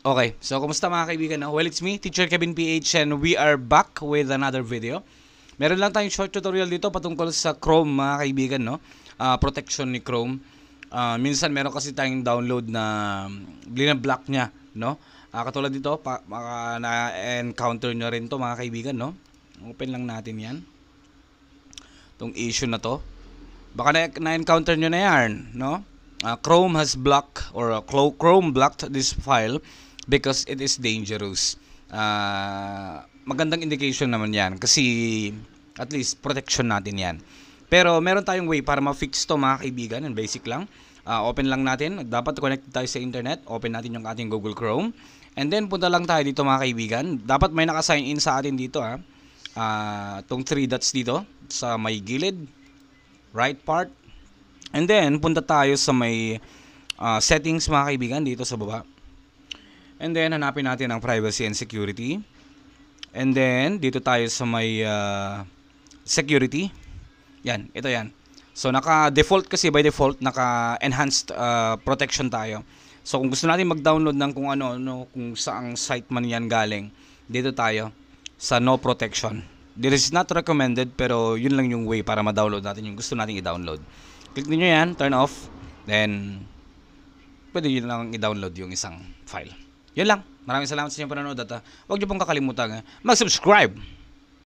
Okay, so kumusta mga kaibigan? No? Well, it's me, Teacher Kevin PH, and we are back with another video. Meron lang tayong short tutorial dito patungkol sa Chrome mga kaibigan, no? Protection ni Chrome. Minsan meron kasi tayong download na block niya, no? Katulad dito, na-encounter nyo rin to mga kaibigan, no? Open lang natin yan. Itong issue na to. Baka na-encounter nyo na yan, no? Chrome has blocked, or Chrome blocked this file because it is dangerous. Magandang indication naman yan kasi at least protection natin yan. Pero meron tayong way para ma-fix to mga kaibigan, and basic lang. Open lang natin, dapat connected tayo sa internet. Open natin yung ating Google Chrome, and then punta lang tayo dito mga kaibigan. Dapat may naka-sign in sa atin dito tong 3 dots dito sa may gilid right part, and then punta tayo sa may settings mga kaibigan dito sa baba. And then, hanapin natin ang privacy and security. And then, dito tayo sa may security. Yan, ito yan. So, naka-default kasi, by default, naka-enhanced protection tayo. So, kung gusto natin mag-download ng kung ano, kung saang site man yan galing, dito tayo sa no protection. This is not recommended, pero yun lang yung way para ma-download natin yung gusto natin i-download. Click niyo yan, turn off, then, pwede yun lang i-download yung isang file. Yun lang. Maraming salamat sa inyong panonood at huwag niyo pong kakalimutan mag-subscribe.